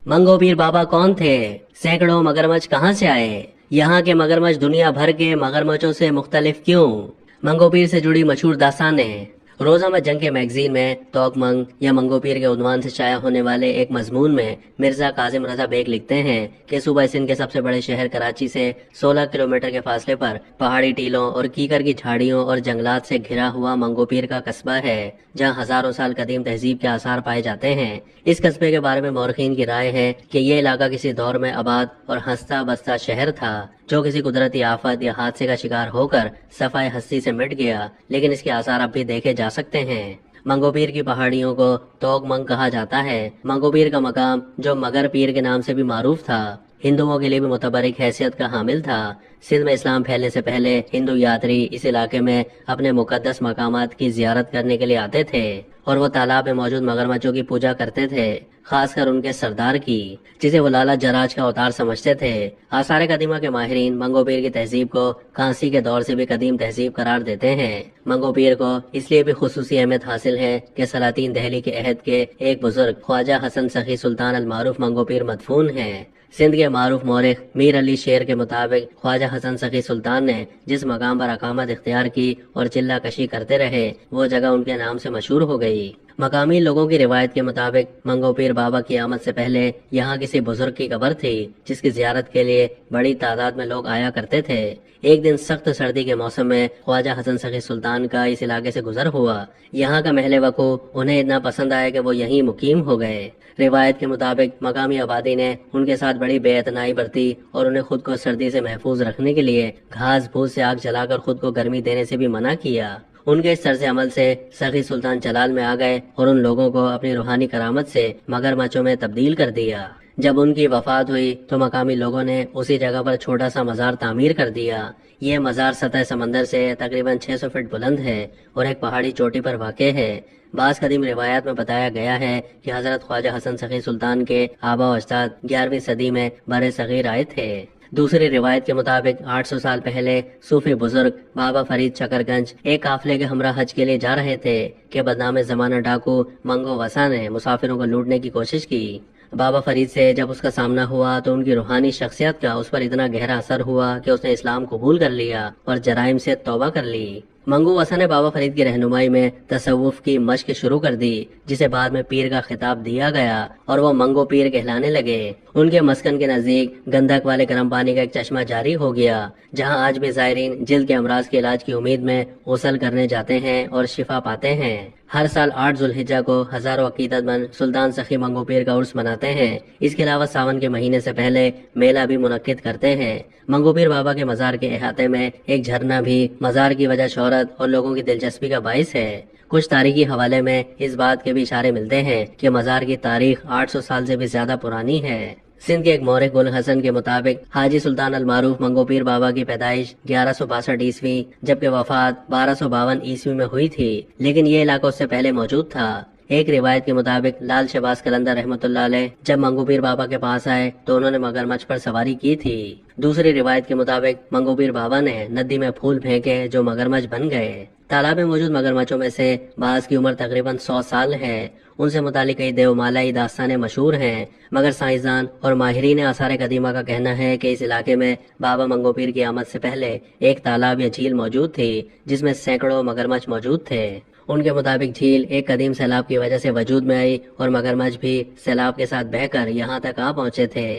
मंगो पीर बाबा कौन थे? सैकड़ों मगरमच्छ कहाँ से आए? यहाँ के मगरमच्छ दुनिया भर के मगरमच्छों से मुख्तलिफ क्यों? मंगो पीर से जुड़ी मशहूर दास्तानें। रोज़ाना जंग के मैगजीन में तोक मंग या मंगो पीर के उन्वान से शाया होने वाले एक मजमून में मिर्जा काजिम रजा बेग लिखते हैं कि सूबा सिंध के सबसे बड़े शहर कराची से 16 किलोमीटर के फासले पर पहाड़ी टीलों और कीकर की झाड़ियों और जंगलात से घिरा हुआ मंगो पीर का कस्बा है, जहाँ हजारों साल कदीम तहजीब के आसार पाए जाते हैं। इस कस्बे के बारे में मौरखीन की राय है कि ये इलाका किसी दौर में आबाद और हंसता बसता शहर था, जो किसी कुदरती आफत या हादसे का शिकार होकर सफाई हस्ती से मिट गया, लेकिन इसके आसार अब भी देखे जा सकते हैं। मंगो पीर की पहाड़ियों को तोक मंग कहा जाता है। मंगो पीर का मकाम, जो मगर पीर के नाम से भी मारूफ था, हिंदुओं के लिए भी मुतबरिक हैसियत का हामिल था। सिंध में इस्लाम फैलने से पहले हिंदू यात्री इस इलाके में अपने मुकद्दस मकामात की जियारत करने के लिए आते थे और वो तालाब में मौजूद मगरमच्छों की पूजा करते थे, खासकर उनके सरदार की, जिसे वो लाला जराज का अवतार समझते थे। आसार कदीमा के माहिरीन मंगो पीर की तहजीब को कांसी के दौर से भी कदीम तहजीब करार देते हैं। मंगो पीर को इसलिए भी खुसूसी अहमियत हासिल है कि सलातीन दहली के अहद के एक बुजुर्ग ख्वाजा हसन सखी सुल्तान अल मारूफ मंगो पीर मदफून है। सिंध के मारूफ मौरख मीर अली शेर के मुताबिक ख्वाजा हसन सखी सुल्तान ने जिस मकाम पर अकामत इख्तियार की और चिल्ला कशी करते रहे, वो जगह उनके नाम से मशहूर हो गई। मकामी लोगों की रिवायत के मुताबिक मंगो पीर बाबा की आमद से पहले यहाँ किसी बुजुर्ग की कब्र थी, जिसकी जियारत के लिए बड़ी तादाद में लोग आया करते थे। एक दिन सख्त सर्दी के मौसम में ख्वाजा हसन सखी सुल्तान का इस इलाके से गुजर हुआ। यहाँ का महल वकूफ उन्हें इतना पसंद आया कि वो यहीं मुकीम हो गए। रिवायत के मुताबिक मकामी आबादी ने उनके साथ बड़ी बेअतनाई बरती और उन्हें खुद को सर्दी से महफूज रखने के लिए घास फूस से आग जलाकर खुद को गर्मी देने से भी मना किया। उनके इस तर्ज अमल से सखी सुल्तान जलाल में आ गए और उन लोगों को अपनी रूहानी करामत से मगरमच्छों में तब्दील कर दिया। जब उनकी वफात हुई तो मकामी लोगों ने उसी जगह पर छोटा सा मजार तामीर कर दिया। ये मजार सतह समंदर से तकरीबन 600 फीट बुलंद है और एक पहाड़ी चोटी पर वाक़े है। बास कदीम रिवायात में बताया गया है कि हजरत ख्वाजा हसन सखी सुल्तान के आबा अजदाद 11वीं सदी में बरे सगीर आए थे। दूसरी रिवायत के मुताबिक 800 साल पहले सूफी बुजुर्ग बाबा फरीद शकरगंज एक काफले के हमरा हज के लिए जा रहे थे कि बदनाम जमाना डाकू मंगो वसा ने मुसाफिरों को लूटने की कोशिश की। बाबा फरीद से जब उसका सामना हुआ तो उनकी रूहानी शख्सियत का उस पर इतना गहरा असर हुआ कि उसने इस्लाम कबूल कर लिया और जराइम से तौबा कर ली। मंगू वसा ने बाबा फरीद की रहनुमाई में तसव्वुफ की मश्क शुरू कर दी, जिसे बाद में पीर का खिताब दिया गया और वो मंगो पीर कहलाने लगे। उनके मस्कन के नजदीक गंधक वाले गर्म पानी का एक चश्मा जारी हो गया, जहां आज भी ज़ायरीन जिल्द के अमराज के इलाज की उम्मीद में गुस्ल करने जाते हैं और शिफा पाते हैं। हर साल 8 जुल्हिज्जा को हजारों अकीदतमंद सुल्तान सखी मंगो पीर का उर्स मनाते हैं। इसके अलावा सावन के महीने से पहले मेला भी मुनक्किद करते हैं। मंगो पीर बाबा के मजार के अहाते में एक झरना भी मजार की वजह शोहरत और लोगों की दिलचस्पी का बाइस है। कुछ तारीखी हवाले में इस बात के भी इशारे मिलते हैं कि मजार की तारीख 800 साल से भी ज्यादा पुरानी है। सिंध के एक मौरख गुल हसन के मुताबिक हाजी सुल्तान अल मारूफ मंगो पीर बाबा की पैदाइश 1162 ईस्वी जबकि वफात 1252 ईस्वी में हुई थी, लेकिन ये इलाका उससे पहले मौजूद था। एक रिवायत के मुताबिक लाल शहबाज कलंदर रहमतुल्लाह अलैह जब मंगो पीर बाबा के पास आए तो उन्होंने मगरमच्छ पर सवारी की थी। दूसरी रिवायत के मुताबिक मंगो पीर बाबा ने नदी में फूल फेंके जो मगरमच्छ बन गए। तालाब में मौजूद मगरमच्छों में से बाज की उम्र तकरीबन 100 साल है। उनसे मुतालिक कई देवमालाई दास्तानें मशहूर हैं, मगर साइंसदान और माहिरीन आसार कदीमा का कहना है कि इस इलाके में बाबा मंगो पीर की आमद से पहले एक तालाब या झील मौजूद थी, जिसमें सैकड़ों मगरमच्छ मौजूद थे। उनके मुताबिक झील एक कदीम सैलाब की वजह से वजूद में आई और मगरमच्छ भी सैलाब के साथ बहकर यहाँ तक आ पहुँचे थे।